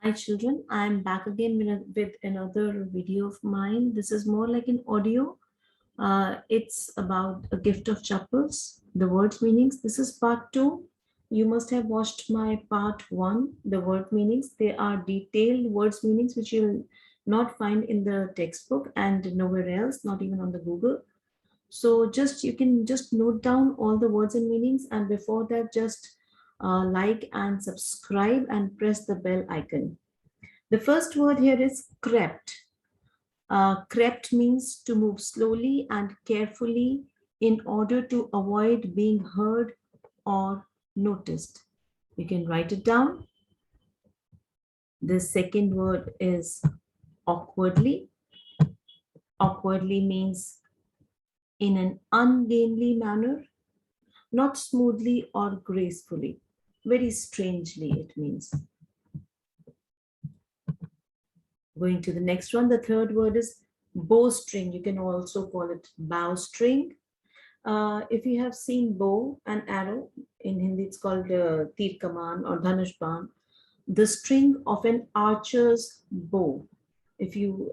Hi children, I am back again with another video of mine. This is more like an audio. It's about a gift of chappals, the words meanings. This is part 2. You must have watched my part 1, the word meanings. They are detailed words meanings which you will not find in the textbook and nowhere else, not even on the Google. So just you can just note down all the words and meanings, and before that just like and subscribe and press the bell icon. The first word here is crept. Crept means to move slowly and carefully in order to avoid being heard or noticed. You can write it down. The second word is awkwardly. Awkwardly means in an ungainly manner, not smoothly or gracefully. Very strangely, it means. Going to the next one, the third word is bowstring. You can also call it bowstring. If you have seen bow and arrow, in Hindi it's called tir kaman or dhanush ban, the string of an archer's bow. If you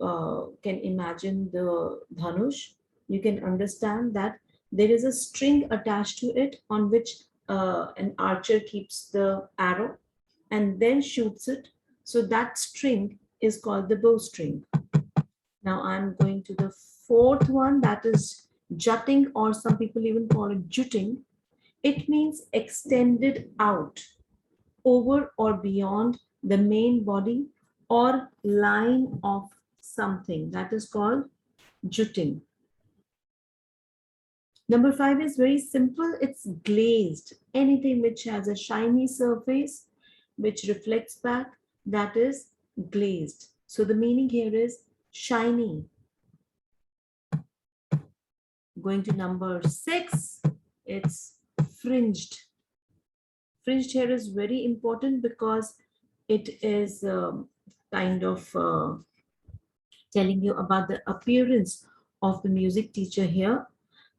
can imagine the dhanush, you can understand that there is a string attached to it on which an archer keeps the arrow and then shoots it. So that string is called the bowstring. Now I'm going to the fourth one, that is jutting, or some people even call it jutting. It means extended out over or beyond the main body or line of something. That is called jutting. Number 5 is very simple. It's glazed. Anything which has a shiny surface which reflects back, that is glazed. So the meaning here is shiny. Going to number 6, it's fringed. Fringed here is very important because it is kind of telling you about the appearance of the music teacher here.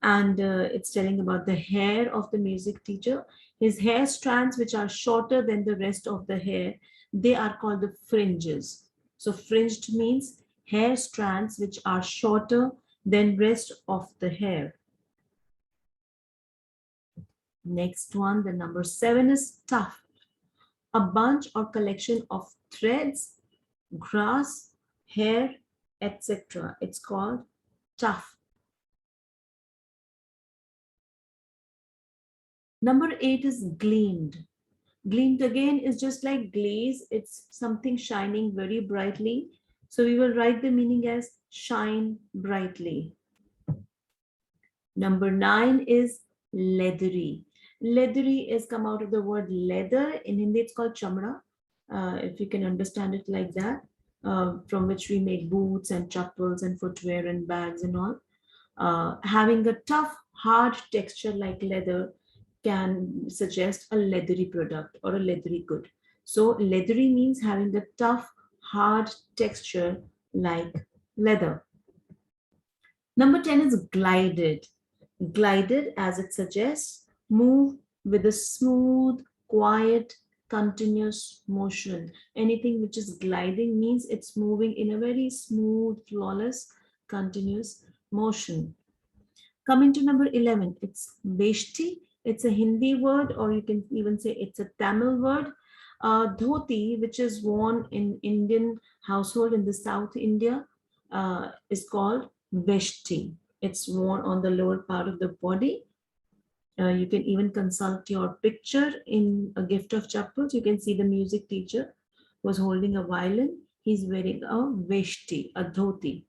And it's telling about the hair of the music teacher. His hair strands, which are shorter than the rest of the hair, they are called the fringes. So fringed means hair strands which are shorter than rest of the hair. Next one, the number 7 is tuft. A bunch or collection of threads, grass, hair, etc. It's called tuft. Number 8 is gleamed. Gleamed again is just like glaze. It's something shining very brightly. So we will write the meaning as shine brightly. Number 9 is leathery. Leathery is come out of the word leather. In Hindi, it's called chamra. If you can understand it like that, from which we make boots and chappals and footwear and bags and all. Having a tough, hard texture like leather can suggest a leathery product or a leathery good. So leathery means having the tough, hard texture like leather. Number 10 is glided. Glided, as it suggests, move with a smooth, quiet, continuous motion. Anything which is gliding means it's moving in a very smooth, flawless, continuous motion. Coming to number 11, it's Beshti. It's a Hindi word, or you can even say it's a Tamil word. Dhoti, which is worn in Indian household in the South India, is called Veshti. It's worn on the lower part of the body. You can even consult your picture in a gift of chappals. You can see the music teacher was holding a violin. He's wearing a Veshti, a dhoti.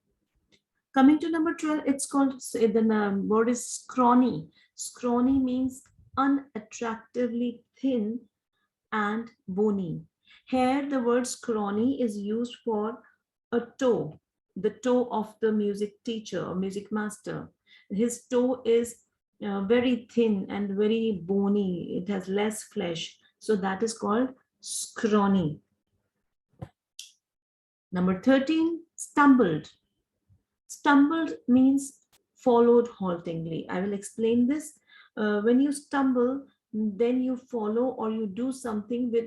Coming to number 12, it's called, the word is scrawny. Scrawny means unattractively thin and bony. Here, the word scrawny is used for a toe, the toe of the music teacher or music master. His toe is very thin and very bony. It has less flesh. So that is called scrawny. Number 13, stumbled. Stumbled means followed haltingly. I will explain this. When you stumble, then you follow or you do something with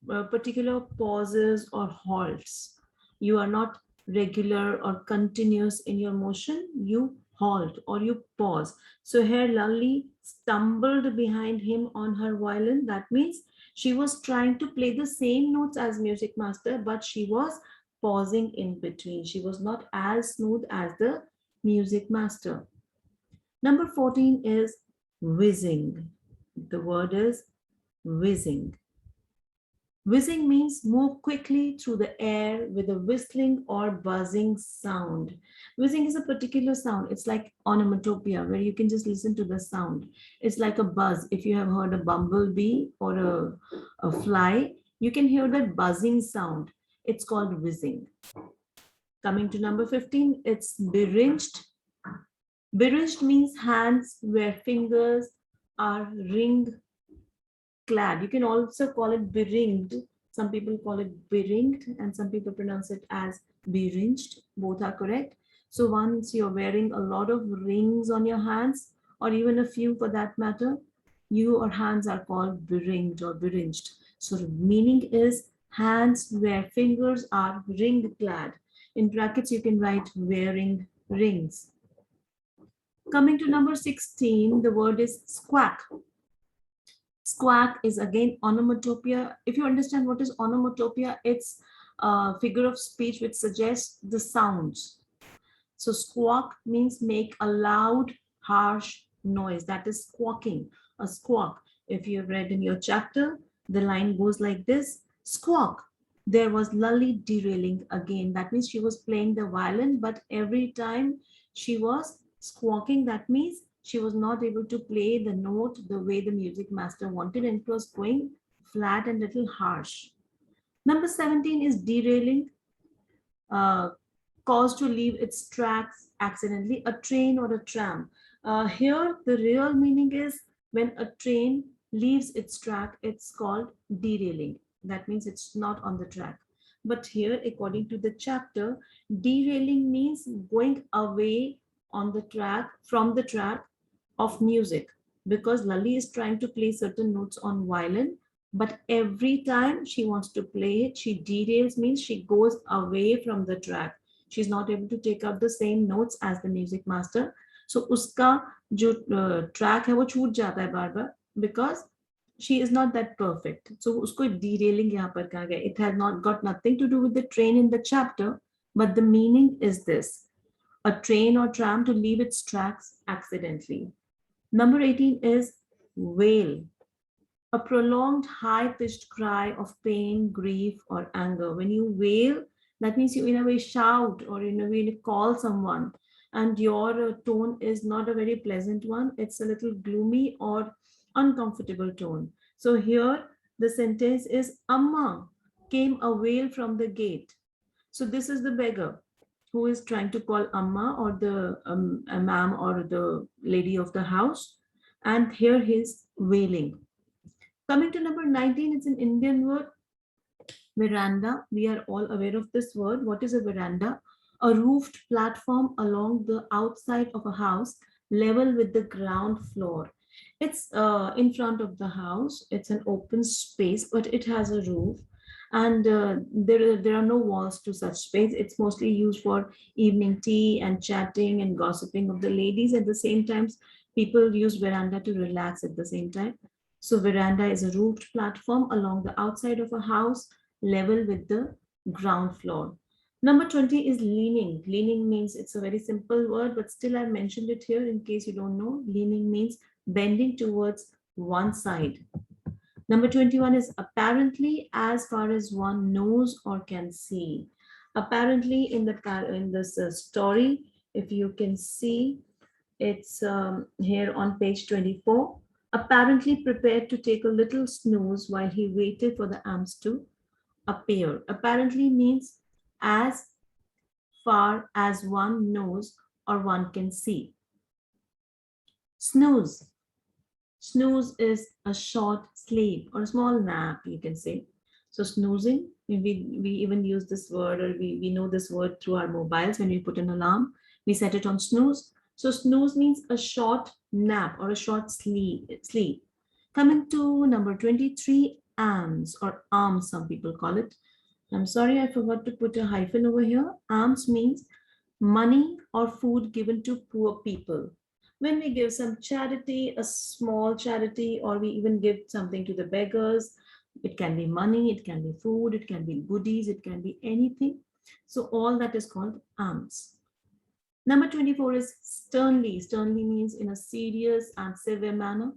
particular pauses or halts. You are not regular or continuous in your motion. You halt or you pause. So here Lally stumbled behind him on her violin. That means she was trying to play the same notes as music master, but she was pausing in between. She was not as smooth as the music master. Number 14 is whizzing. The word is whizzing. Whizzing means move quickly through the air with a whistling or buzzing sound. Whizzing is a particular sound. It's like onomatopoeia where you can just listen to the sound. It's like a buzz. If you have heard a bumblebee or a fly, you can hear that buzzing sound. It's called whizzing. Coming to number 15, it's beringed. Beringed means hands where fingers are ring clad. You can also call it beringed. Some people call it beringed and some people pronounce it as beringed. Both are correct. So once you're wearing a lot of rings on your hands, or even a few for that matter, your hands are called beringed or beringed. So the meaning is hands where fingers are ring clad. In brackets, you can write wearing rings. Coming to number 16, the word is squawk. Squawk is again onomatopoeia. If you understand what is onomatopoeia, it's a figure of speech which suggests the sounds. So squawk means make a loud, harsh noise. That is squawking, a squawk. If you've read in your chapter, the line goes like this: squawk. There was Lully derailing again. That means she was playing the violin, but every time she was squawking, that means she was not able to play the note the way the music master wanted, and it was going flat and little harsh. Number 17 is derailing. Uh, Caused to leave its tracks accidentally, a train or a tram. Here, the real meaning is when a train leaves its track, it's called derailing. That means it's not on the track. But here, according to the chapter, derailing means going away on the track, from the track of music, because Lali is trying to play certain notes on violin, but every time she wants to play it, she derails, means she goes away from the track. She's not able to take up the same notes as the music master. So उसका जो track है वो छूट जाता है बार बार, because she is not that perfect. So उसको derailing यहाँ पर कहा गया. It has not got nothing to do with the train in the chapter, but the meaning is this: a train or tram to leave its tracks accidentally. Number 18 is wail. A prolonged high-pitched cry of pain, grief, or anger. When you wail, that means you in a way shout or in a way call someone, and your tone is not a very pleasant one. It's a little gloomy or uncomfortable tone. So here the sentence is Amma came a wail from the gate. So this is the beggar who is trying to call Amma or the ma'am or the lady of the house, and here he's wailing. Coming to number 19, it's an Indian word, veranda. We are all aware of this word. What is a veranda? A roofed platform along the outside of a house, level with the ground floor. It's in front of the house. It's an open space, but it has a roof. And there are no walls to such space. It's mostly used for evening tea and chatting and gossiping of the ladies. At the same time, people use veranda to relax at the same time. So veranda is a roofed platform along the outside of a house, level with the ground floor. Number 20 is leaning. Leaning means, it's a very simple word, but still I've mentioned it here in case you don't know. Leaning means bending towards one side. Number 21 is apparently, as far as one knows or can see. Apparently in this story, if you can see, it's here on page 24. Apparently prepared to take a little snooze while he waited for the amps to appear. Apparently means as far as one knows or one can see. Snooze. Snooze is a short sleep or a small nap, you can say. So snoozing, we even use this word, or we know this word through our mobiles. When we put an alarm, we set it on snooze. So snooze means a short nap or a short sleep. Coming to number 23, alms or alms, some people call it. I'm sorry, I forgot to put a hyphen over here. Alms means money or food given to poor people. When we give some charity, a small charity, or we even give something to the beggars, it can be money, it can be food, it can be goodies, it can be anything. So all that is called alms. Number 24 is sternly. Sternly means in a serious and severe manner,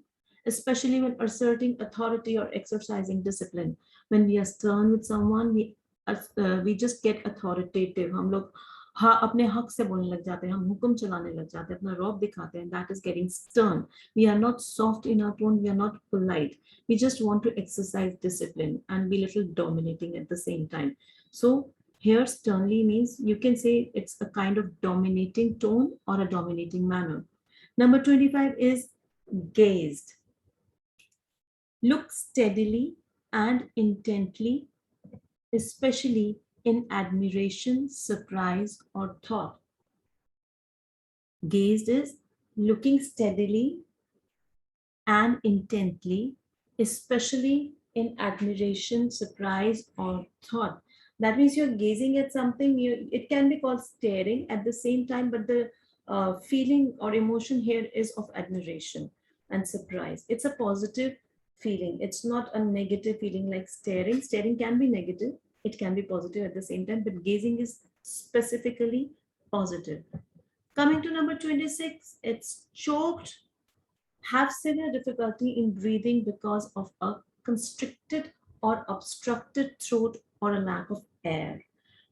especially when asserting authority or exercising discipline. When we are stern with someone, we just get authoritative. हम लोग हाँ अपने हक से बोलने लग जाते हैं, हम हुक्म चलाने लग जाते हैं, अपना रौब दिखाते हैं. That is getting stern. We are not soft in our tone. We are not polite. We just want to exercise discipline and be little dominating at the same time. So here, sternly means you can say it's a kind of dominating tone or a dominating manner. Number 25 is gazed. Look steadily and intently, especially in admiration, surprise, or thought. Gazed is looking steadily and intently, especially in admiration, surprise, or thought. That means you're gazing at something, it can be called staring at the same time, but the feeling or emotion here is of admiration and surprise. It's a positive feeling. It's not a negative feeling like staring. Staring can be negative, it can be positive at the same time, but gazing is specifically positive. Coming to number 26, it's choked, have severe difficulty in breathing because of a constricted or obstructed throat or a lack of air.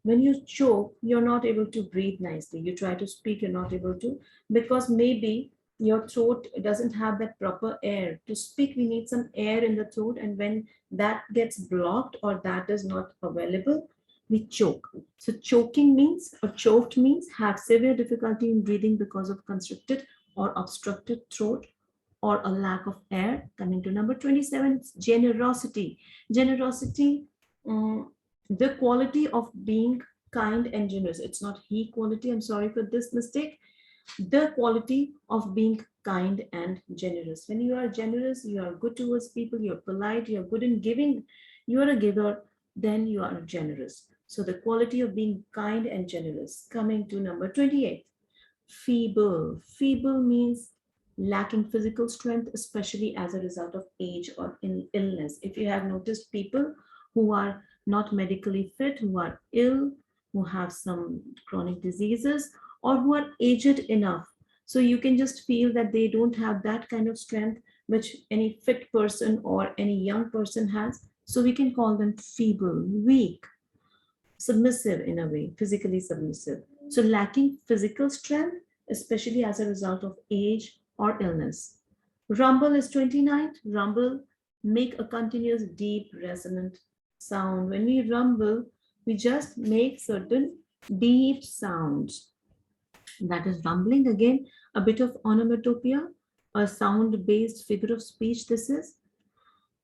When you choke, you're not able to breathe nicely. You try to speak, you're not able to, because maybe your throat doesn't have that proper air. To speak, we need some air in the throat, and when that gets blocked or that is not available, we choke. So choking means, or choked means, have severe difficulty in breathing because of constricted or obstructed throat or a lack of air. Coming to number 27, it's generosity. Generosity, the quality of being kind and generous. It's not he quality, I'm sorry for this mistake. The quality of being kind and generous. When you are generous, you are good towards people, you're polite, you're good in giving, you are a giver, then you are generous. So the quality of being kind and generous. Coming to number 28, feeble. Feeble means lacking physical strength, especially as a result of age or illness. If you have noticed people who are not medically fit, who are ill, who have some chronic diseases, or who are aged enough, so you can just feel that they don't have that kind of strength which any fit person or any young person has. So we can call them feeble, weak, submissive in a way, physically submissive. So lacking physical strength, especially as a result of age or illness. Rumble is 29th. Rumble, make a continuous deep resonant sound. When we rumble, we just make certain deep sounds. That is rumbling. Again, a bit of onomatopoeia, a sound-based figure of speech this is.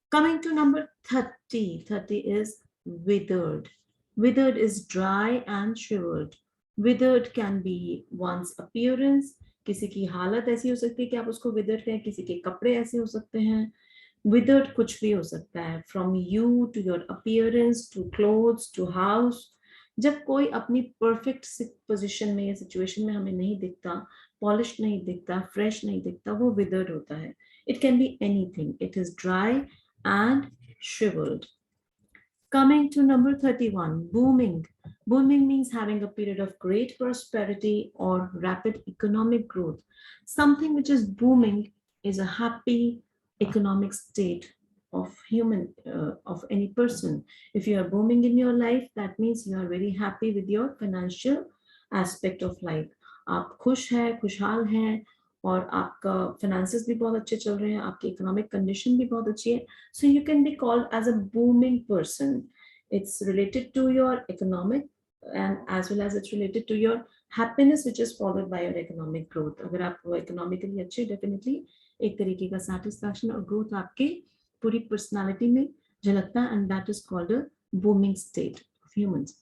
Coming to number 30, 30 is withered. Withered is dry and shriveled. Withered can be one's appearance. किसी की हालत ऐसी हो सकती है कि आप उसको withered कहें, किसी के कपड़े ऐसे हो सकते हैं. Withered कुछ भी हो सकता है, from you to your appearance to clothes to house. जब कोई अपनी perfect position में या situation में हमें नहीं दिखता, polished नहीं दिखता, fresh नहीं दिखता, वो withered होता है. It can be anything. It is dry and shriveled. Coming to number 31, booming. Booming means having a period of great prosperity or rapid economic growth. Something which is booming is a happy economic state of of any person. If you are booming in your life, that means you are very happy with your financial aspect of life. आप खुश हैं, खुशहाल हैं, और आपका finances भी बहुत अच्छे चल रहे हैं, आपकी economic condition भी बहुत अच्छी है. So you can be called as a booming person. It's related to your economic and as well as it's related to your happiness, which is followed by your economic growth. अगर आप economically अच्छे, definitely एक तरीके का satisfaction और growth आपके पूरी personality में झलकता है, and that is called a booming state of humans.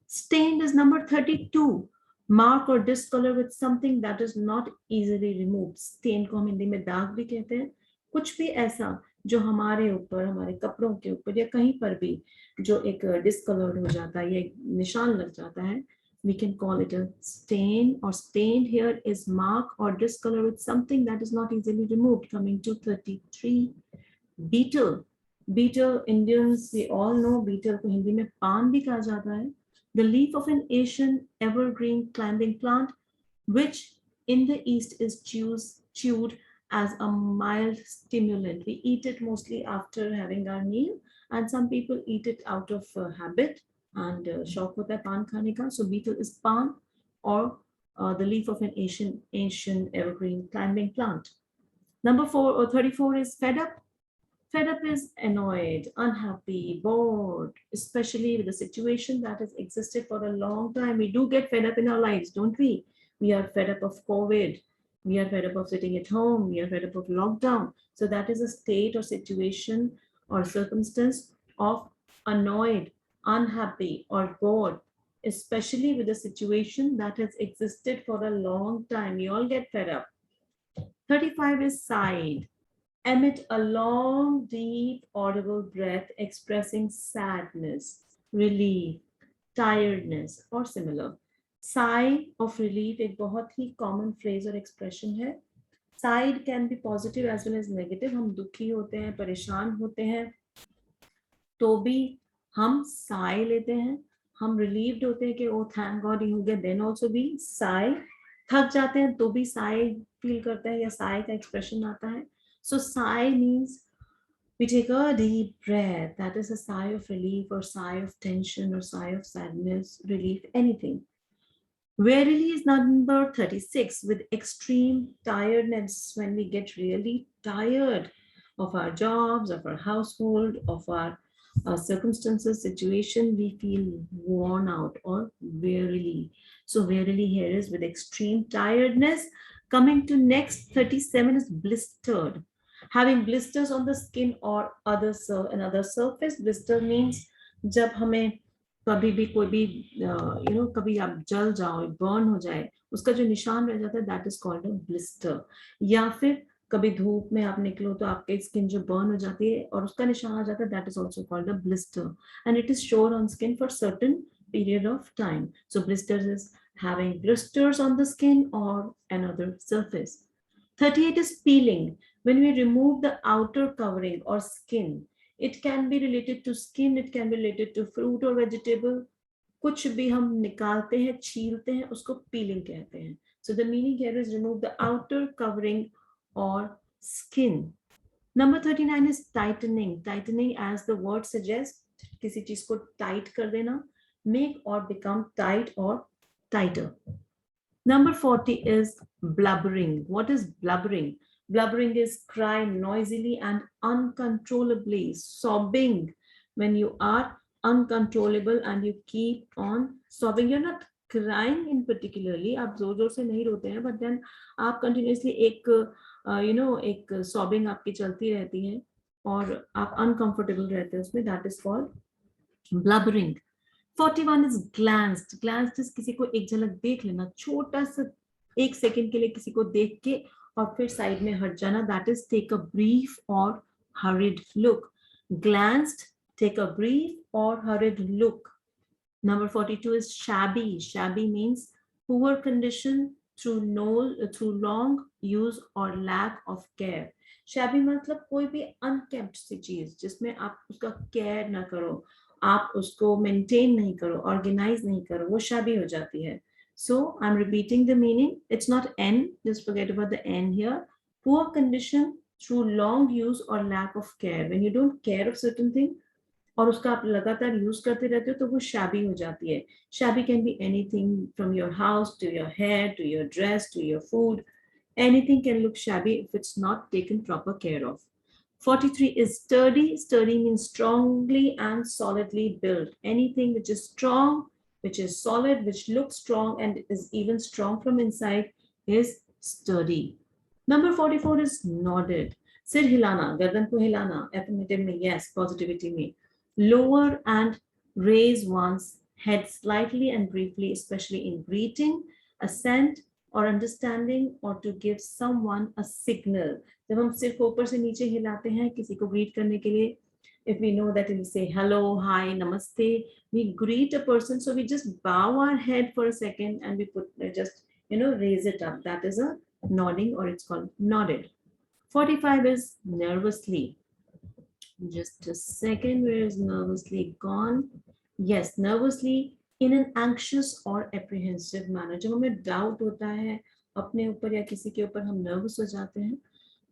Stained is number 32. Mark or discolor with something that is not easily removed. Stain को हम हिंदी में दाग भी कहते हैं. कुछ भी ऐसा जो हमारे ऊपर, हमारे कपड़ों के ऊपर या कहीं पर भी जो एक डिस्कलर्ड हो जाता है, ये निशान लग जाता है, we can call it a stain, or stained here is mark or discolor with something that is not easily removed. Coming to 33, beetle. Beetle, Indians, we all know beetle को हिंदी में पान भी कहा जाता है. The leaf of an Asian evergreen climbing plant, which in the East is chewed as a mild stimulant. We eat it mostly after having our meal, and some people eat it out of habit and शौक होता है पान खाने का. So beetle is pan, or the leaf of an Asian evergreen climbing plant. Number 34 is fed up. Fed up is annoyed, unhappy, bored, especially with a situation that has existed for a long time. We do get fed up in our lives, don't we? We are fed up of COVID. We are fed up of sitting at home. We are fed up of lockdown. So that is a state or situation or circumstance of annoyed, unhappy, or bored, especially with a situation that has existed for a long time. We all get fed up. 35 is sighed. Emit a long, deep, audible breath expressing sadness, relief, tiredness, or similar. Sigh of relief एक बहुत ही common phrase और expression है. Sighed can be positive as well as negative. हम दुखी होते हैं, परेशान होते हैं, तो भी हम sigh लेते हैं. हम relieved होते हैं कि oh thank God ये हो गया, then also भी sigh. थक जाते हैं तो भी sigh feel करते हैं या sigh का expression आता है. So sigh means we take a deep breath. That is a sigh of relief or sigh of tension or sigh of sadness, relief, anything. Wearily is number 36, with extreme tiredness, when we get really tired of our jobs, of our household, of our circumstances, situation, we feel worn out or wearily. So wearily here is with extreme tiredness. Coming to next, 37 is blistered. Having blisters on the skin or another surface. Blister means जब हमें कभी भी कोई भी कभी आप जल जाओ, बर्न हो जाए, उसका जो निशान रह जाता है, that is called a blister. या फिर कभी धूप में आप निकलो तो आपके स्किन जो बर्न हो जाती है और उसका निशान आ जाता है, that is also called a blister, and it is shown on skin for certain period of time. So blisters is having blisters on the skin or another surface. 38 is peeling. When we remove the outer covering or skin, it can be related to skin, it can be related to fruit or vegetable. कुछ भी हम निकालते हैं, छीलते हैं, उसको peeling कहते हैं. So the meaning here is remove the outer covering or skin. Number 39 is tightening. Tightening, as the word suggests, किसी चीज को tight कर देना, make or become tight or tighter. Number 40 is blubbering. What is blubbering? Blubbering is cry noisily and uncontrollably, sobbing when you are uncontrollable and you keep on sobbing. You're not crying in particularly, आप जोर जोर से नहीं रोते हैं, but then आप continuously एक sobbing आपकी चलती रहती है और आप uncomfortable रहते हैं उसमें, that is called blubbering. 41 is glanced. Glanced is किसी को एक झलक देख लेना, छोटा सा एक सेकंड के लिए किसी को देख के और फिर साइड में हट जाना, that is take a brief or hurried look. Glanced, take a brief or hurried look. Number 42 is shabby. Shabby means poor condition through long use or lack of care. Shabby मतलब कोई भी unkempt सी चीज जिसमें आप उसका care ना करो, आप उसको maintain नहीं करो, organize नहीं करो, वो shabby हो जाती है. So I'm repeating the meaning. It's not N, just forget about the N here. Poor condition through long use or lack of care. When you don't care of certain thing और उसका आप लगातार use करते रहते हो तो वो shabby हो जाती है. Shabby can be anything from your house to your hair to your dress to your food. Anything can look shabby if it's not taken proper care of. 43 is sturdy. Sturdy means strongly and solidly built. Anything which is strong, which is solid, which looks strong and is even strong from inside is sturdy. Number 44 is nodded. सिर हिलाना, गर्दन को हिलाना, affirmative में yes, positivity में. Lower and raise one's head slightly and briefly, especially in greeting, assent, or understanding or to give someone a signal. जब हम सिर्फ ऊपर से नीचे हिलाते हैं किसी को greet करने के लिए, if we know that we say hello, hi, namaste, we greet a person, so we just bow our head for a second and we put just raise it up. That is a nodding, or it's called nodded. 45 is nervously. Just a second, where is nervously gone? Yes, nervously in an anxious or apprehensive manner. जब हमें doubt होता है अपने ऊपर या किसी के ऊपर, हम nervous हो जाते हैं,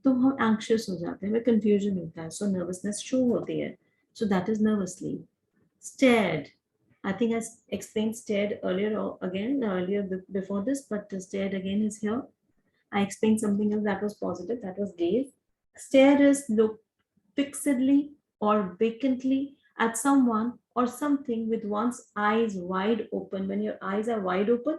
तो हम anxious हो जाते हैं, हमें confusion होता है, so nervousness show होती है. So that is nervously. Stared. I think I explained stared earlier before this, but stared again is here. I explained something else that was positive, that was gaze. Stare is look fixedly or vacantly at someone or something with one's eyes wide open. When your eyes are wide open,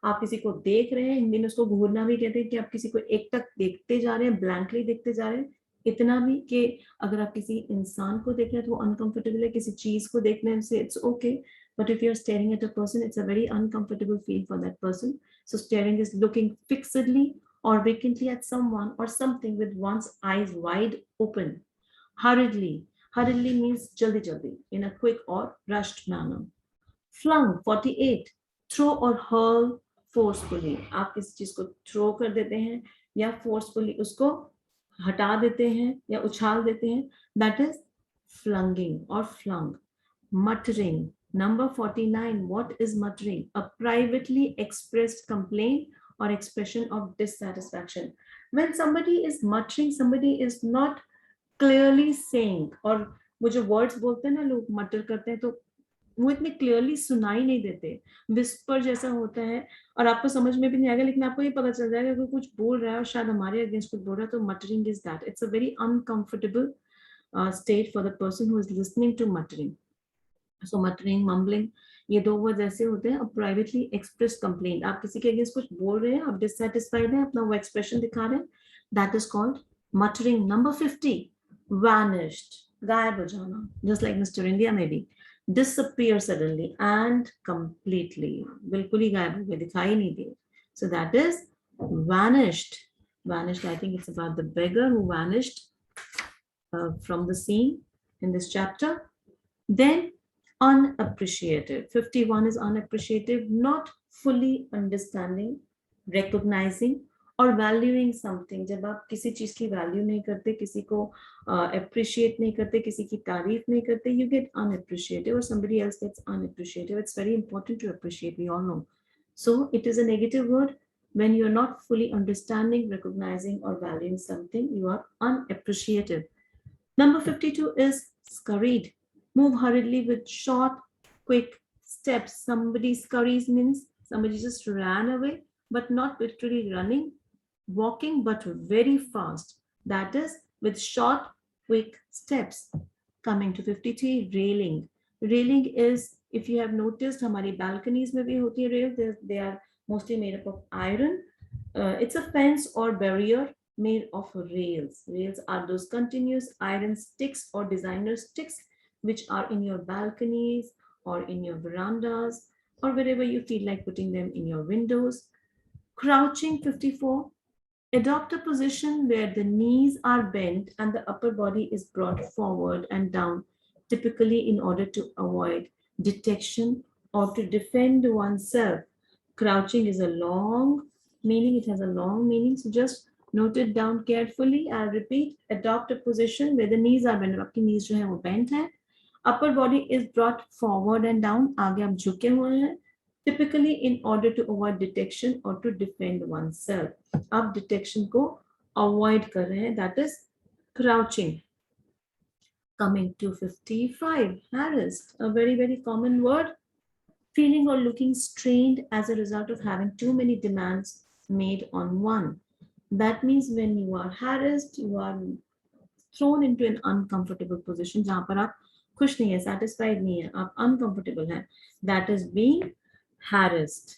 आप किसी को देख रहे हैं, हिंदी में उसको घूरना भी कहते हैं, कि आप किसी को एक टक देखते जा रहे हैं, ब्लैंकली देखते जा रहे हैं, इतना भी कि अगर आप किसी इंसान को देख रहे हैं तो वो अनकंफर्टेबल है, किसी चीज को देखने से it's okay, but if you're staring at a person, it's a very uncomfortable feel for that person. So staring is looking fixedly or vacantly at someone or something with one's eyes wide open. Hurriedly. Hurriedly means jaldi jaldi, in a quick or rushed manner. Flung, 48. Throw or hurl forcefully. आप किसी चीज को throw कर देते हैं या forcefully उसको हटा देते हैं या उछाल देते हैं. That is flunging or flung. Muttering. Number 49. What is muttering? A privately expressed complaint or expression of dissatisfaction. When somebody is muttering, somebody is not clearly saying, और वो जो words बोलते हैं ना, लोग mutter करते हैं, तो वो इतने क्लियरली सुनाई नहीं देते, विस्पर जैसा होता है और आपको समझ में भी नहीं आएगा, लेकिन आपको ये पता चल जाएगा कि कुछ बोल रहा है और शायद हमारे अगेंस्ट कुछ बोल रहा है. तो muttering is that. It's a very uncomfortable state for the person who is listening to muttering. So muttering, mumbling, ये दो वर्ड ऐसे होते हैं. प्राइवेटली एक्सप्रेस कंप्लेंट, आप किसी के अगेंस्ट कुछ बोल रहे हैं, आप डिससेटिस्फाइड हैं, अपना वो एक्सप्रेशन दिखा रहे हैं, that is called muttering. Number 50, vanished, गायब हो जाना, just like Mr. India maybe, disappear suddenly and completely, बिल्कुल ही गायब हो गए, दिखाई नहीं दिए. So that is vanished. Vanished, I think it's about the beggar who vanished from the scene in this chapter. Then unappreciative. 51 is unappreciative, not fully understanding, recognizing और valuing something. जब आप किसी चीज की value नहीं करते, किसी को appreciate नहीं करते, किसी की तारीफ नहीं करते, you get unappreciative or somebody else gets unappreciative. It's very important to appreciate, we all know. So it is a negative word. When you're not fully understanding, recognizing or valuing something, you are unappreciative. Number 52 is scurried. Move hurriedly with short, quick steps. Somebody scurries means somebody just ran away, but not literally running, walking, but very fast. That is with short, quick steps. Coming to 53, railing. Railing is, if you have noticed, हमारी balconies में भी होती है rail. They are mostly made up of iron. It's a fence or barrier made of rails. Rails are those continuous iron sticks or designer sticks which are in your balconies or in your verandas or wherever you feel like putting them in your windows. Crouching, 54. Adopt a position where the knees are bent and the upper body is brought forward and down, typically in order to avoid detection or to defend oneself. Crouching is a long meaning, it has a long meaning, so just note it down carefully. I'll repeat, adopt a position where the knees are bent. आपकी knees जो है वो bent है. Upper body is brought forward and down, आगे आप झुके हुए हैं, typically in order to avoid detection or to defend oneself. आप detection को avoid कर रहे हैं, that is crouching. Coming to 55, harassed, a very, very common word. Feeling or looking strained as a result of having too many demands made on one. That means when you are harassed, you are thrown into an uncomfortable position, जहाँ पर आप खुश नहीं है, satisfied नहीं है, आप uncomfortable हैं. That is being harassed.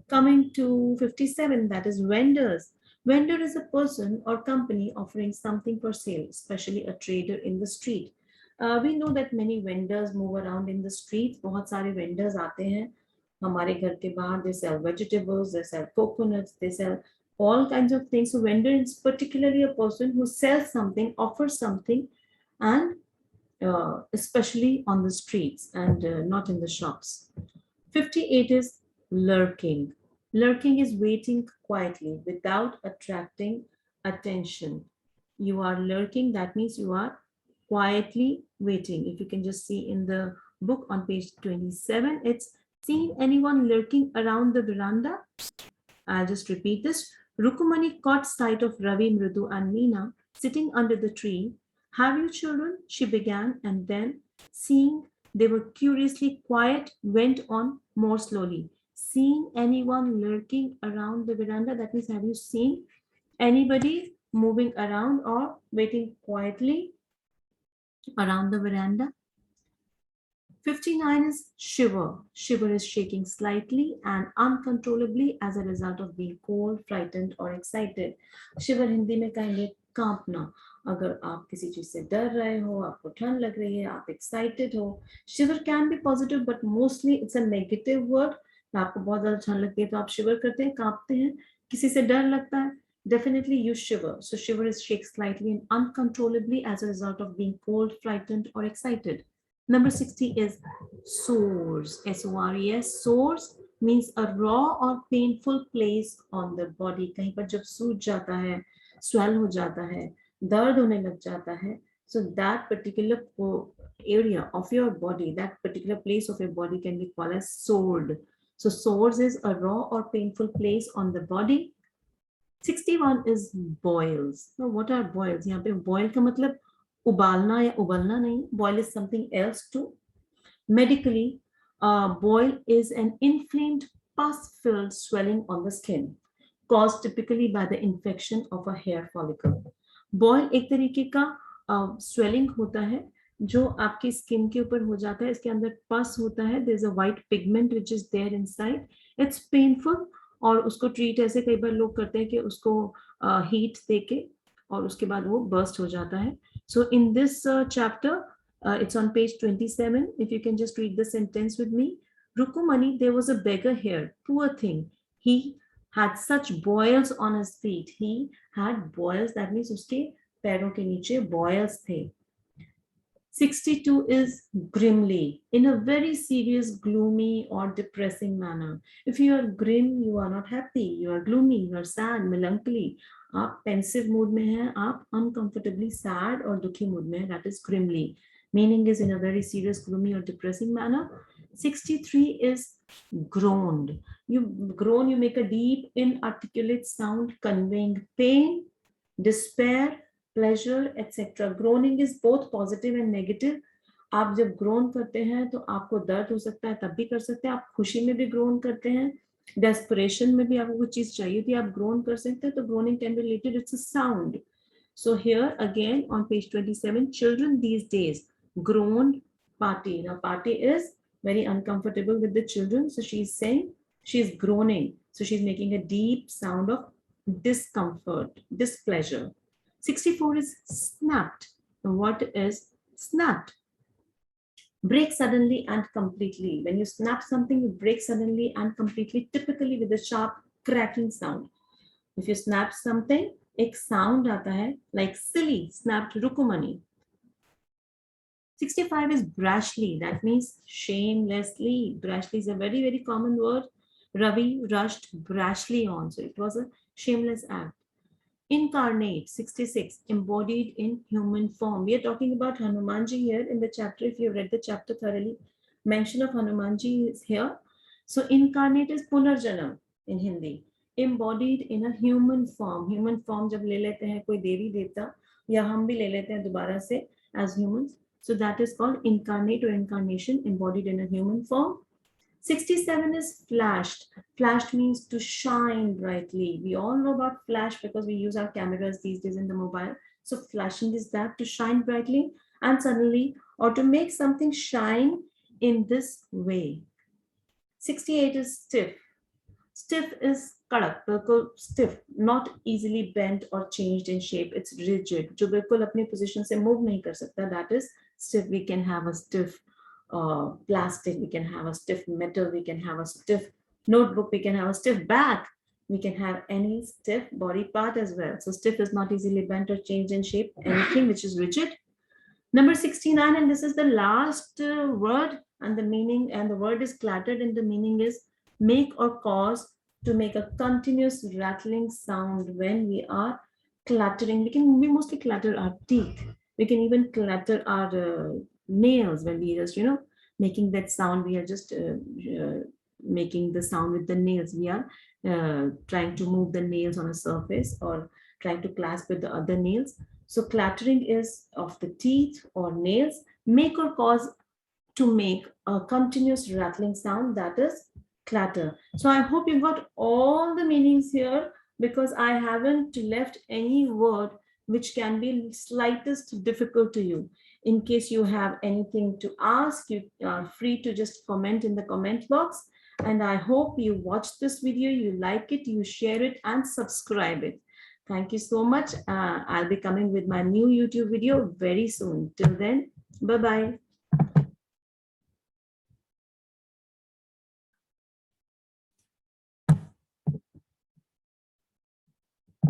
Coming to 57, that is vendors. Vendor is a person or company offering something for sale, especially a trader in the street. We know that many vendors move around in the streets. बहुत सारे vendors आते हैं हमारे घर के बाहर they sell vegetables, they sell coconuts, they sell all kinds of things. So vendor is particularly a person who sells something, offers something, and especially on the streets and not in the shops. 58 is lurking. Lurking is waiting quietly without attracting attention. You are lurking, that means you are quietly waiting. If you can just see in the book on page 27, it's seen anyone lurking around the veranda. I'll just repeat this. Rukumani caught sight of Ravi, Mridu, and Meena sitting under the tree. Have you children? She began, and then, seeing they were curiously quiet, went on more slowly. Seeing anyone lurking around the veranda, that means, have you seen anybody moving around or waiting quietly around the veranda? 59 is shiver. Shiver is shaking slightly and uncontrollably as a result of being cold, frightened or excited. Shiver Hindi में कहेंगे कांपना. अगर आप किसी चीज से डर रहे हो, आपको ठंड लग रही है, आप excited हो. Shiver can be positive but mostly it's a negative word. आपको बहुत ज्यादा ठंड लगती है तो आप shiver करते हैं, कांपते हैं. किसी से डर लगता है, definitely you shiver. So shiver is shake slightly and uncontrollably as a result of being cold, frightened or excited. Number 60 is sores. S-O-R-E-S. Sores means a raw or painful place on the body. कहीं पर जब सूज जाता है, swell हो जाता है, दर्द होने लग जाता है. So that particular area of your body, that particular place of your body can be called as sored. So sores is a raw or painful place on the body. 61 is boils. Now what are boils? यहाँ पे boil का मतलब उबालना या उबलना नहीं. Boil is something else too. Medically, boil is an inflamed pus-filled swelling on the skin, caused typically by the infection of a hair follicle. Boil एक तरीके का swelling होता है जो आपकी स्किन के ऊपर हो जाता है. इसके अंदर पस होता है. There is a white pigment which is there inside. It's painful. और उसको ट्रीट ऐसे कई बार लोग करते हैं कि उसको हीट देके और उसके बाद वो बर्स्ट हो जाता है. So in this chapter, it's on page 27. If you can just read the sentence with me. Rukumani, there was a beggar here, poor thing. He had such boils on his feet. He had boils, that means उसके पैरों के नीचे boils थे. 62 is grimly, in a very serious, gloomy or depressing manner. If you are grim, you are not happy, you are gloomy, you are sad, melancholy. आप pensive mood में हैं, आप uncomfortably sad और दुखी mood में हैं, that is grimly. Meaning is in a very serious, gloomy or depressing manner. 63 is groaned. You groan, you make a deep, inarticulate sound conveying pain, despair, pleasure, etc. Groaning is both positive and negative. आप जब groan करते हैं तो आपको दर्द हो सकता है, तब भी कर सकते हैं. आप खुशी में भी groan करते हैं, desperation में भी आपको कुछ चीज चाहिए थी, आप groan कर सकते हैं. तो groaning can be related, it's a sound. So here again on page 27, children these days groaned party. Now party is very uncomfortable with the children, so she's saying she's groaning. So she's making a deep sound of discomfort, displeasure. 64 is snapped. What is snapped? Break suddenly and completely. When you snap something, you break suddenly and completely, typically with a sharp cracking sound. If you snap something, एक sound आता है, like silly, snapped Rukumani. 65 is brashly. That means shamelessly. Brashly is a very, very common word. Ravi rushed brashly on. So it was a shameless act. Incarnate, 66, embodied in human form. We are talking about Hanumanji here in the chapter. If you read the chapter thoroughly, mention of Hanumanji is here. So incarnate is Punarjanam in Hindi. Embodied in a human form. Human form जब ले लेते हैं कोई देवी देवता या हम भी ले लेते हैं दोबारा से as humans. So that is called incarnate or incarnation, embodied in a human form. 67 is flashed. Flashed means to shine brightly. We all know about flash because we use our cameras these days in the mobile. So flashing is that, to shine brightly and suddenly, or to make something shine in this way. 68 is stiff. Stiff is kadak, बिल्कुल stiff, not easily bent or changed in shape. It's rigid. जो बिल्कुल अपनी position से move नहीं कर सकता. That is stiff. We can have a stiff plastic, we can have a stiff metal, we can have a stiff notebook, we can have a stiff bag, we can have any stiff body part as well. So stiff is not easily bent or changed in shape, anything which is rigid. Number 69, and this is the last word, and the meaning, and the word is clattered, and the meaning is make or cause to make a continuous rattling sound when we are clattering. We mostly clatter our teeth. We can even clatter our nails when we just, making that sound. We are just making the sound with the nails. We are trying to move the nails on a surface or trying to clasp with the other nails. So clattering is of the teeth or nails, make or cause to make a continuous rattling sound, that is clatter. So I hope you got all the meanings here, because I haven't left any word which can be slightest difficult to you. In case you have anything to ask, you are free to just comment in the comment box. And I hope you watch this video, you like it, you share it and subscribe it. Thank you so much. I'll be coming with my new YouTube video very soon. Till then, bye-bye.